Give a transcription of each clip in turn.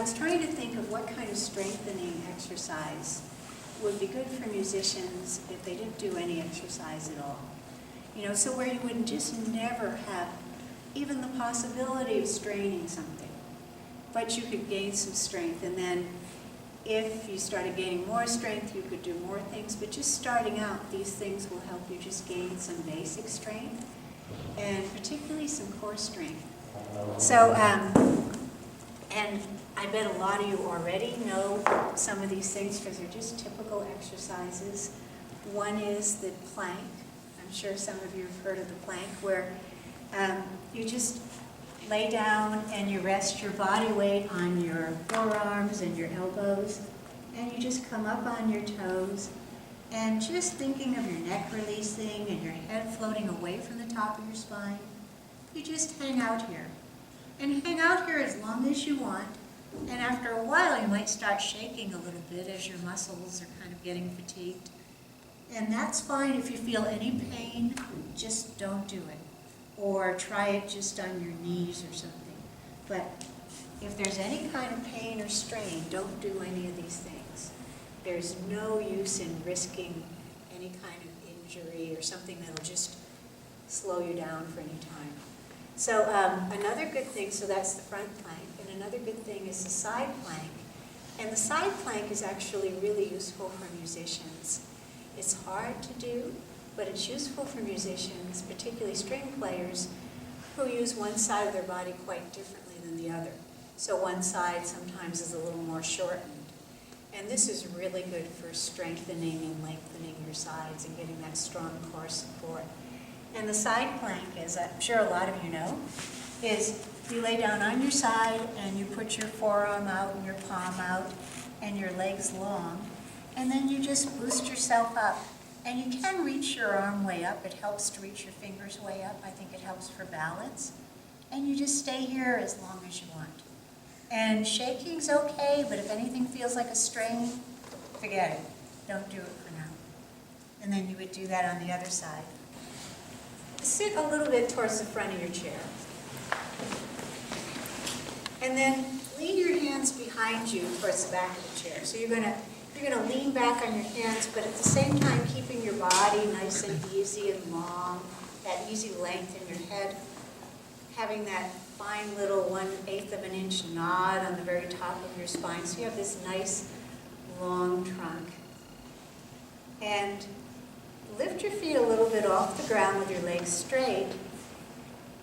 was trying to think of what kind of strengthening exercise would be good for musicians if they didn't do any exercise at all. You know, so where you would just never have even the possibility of straining something, but you could gain some strength, and then if you started gaining more strength, you could do more things, but just starting out, these things will help you just gain some basic strength, and particularly some core strength. So, and I bet a lot of you already know some of these things because they're just typical exercises. One is the plank. I'm sure some of you have heard of the plank, where you just lay down and you rest your body weight on your forearms and your elbows, and you just come up on your toes, and just thinking of your neck releasing and your head floating away from the top of your spine. You just hang out here. And hang out here as long as you want, and after a while you might start shaking a little bit as your muscles are kind of getting fatigued. And that's fine. If you feel any pain, just don't do it. Or try it just on your knees or something. But if there's any kind of pain or strain, don't do any of these things. There's no use in risking any kind of injury or something that'll just slow you down for any time. So another good thing, so that's the front plank, and another good thing is the side plank. And the side plank is actually really useful for musicians. It's hard to do, but it's useful for musicians, particularly string players, who use one side of their body quite differently than the other. So one side sometimes is a little more shortened. And this is really good for strengthening and lengthening your sides and getting that strong core support. And the side plank, as I'm sure a lot of you know, is you lay down on your side and you put your forearm out and your palm out and your legs long, and then you just boost yourself up. And you can reach your arm way up. It helps to reach your fingers way up. I think it helps for balance. And you just stay here as long as you want. And shaking's okay, but if anything feels like a strain, forget it. Don't do it for now. And then you would do that on the other side. Sit a little bit towards the front of your chair. And then lean your hands behind you towards the back of the chair. So you're going to lean back on your hands, but at the same time keeping your body nice and easy and long, that easy length in your head, having that fine little 1/8 of an inch nod on the very top of your spine. So you have this nice long trunk. And lift your feet a little bit off the ground with your legs straight,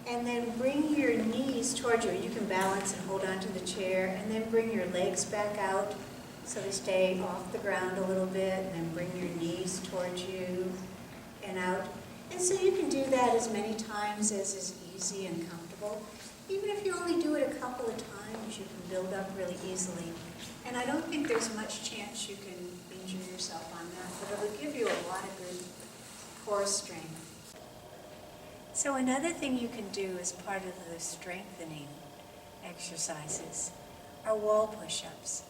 and then bring your knees towards you. You can balance and hold onto the chair, and then bring your legs back out so they stay off the ground a little bit, and then bring your knees towards you and out. And so you can do that as many times as is easy and comfortable. Even if you only do it a couple of times, you can build up really easily. And I don't think there's much chance you can injure yourself on that, but it'll give you a lot of good core strength. So another thing you can do as part of the strengthening exercises are wall push-ups.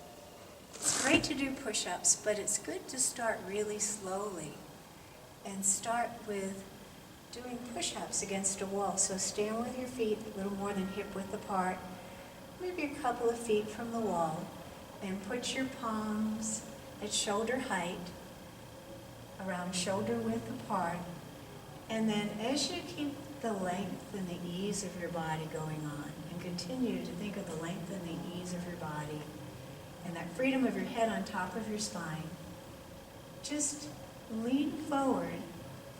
It's great to do push-ups, but it's good to start really slowly and start with doing push-ups against a wall. So stand with your feet a little more than hip width apart, maybe a couple of feet from the wall, and put your palms at shoulder height, around shoulder width apart, and then as you keep the length and the ease of your body going on, and continue to think of the length and the ease of your body, and that freedom of your head on top of your spine, just lean forward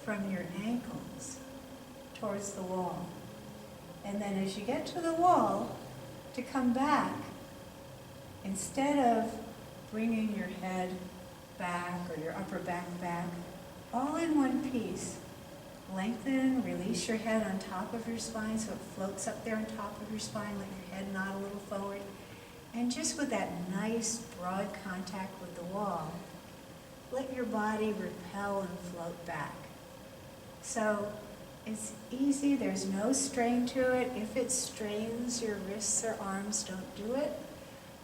from your ankles towards the wall. And then as you get to the wall, to come back, instead of bringing your head back or your upper back back, all in one piece, lengthen, release your head on top of your spine so it floats up there on top of your spine, let your head nod a little forward. And just with that nice broad contact with the wall, let your body repel and float back. So it's easy, there's no strain to it. If it strains your wrists or arms, don't do it.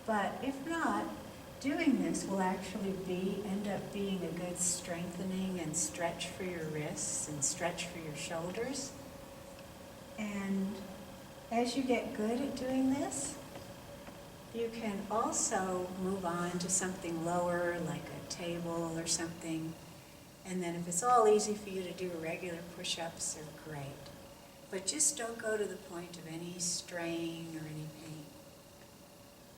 But if not, doing this will actually end up being a good strengthening and stretch for your wrists and stretch for your shoulders. And as you get good at doing this, You can also move on to something lower, like a table or something. And then if it's all easy for you to do, regular push-ups are great. But just don't go to the point of any strain or any pain.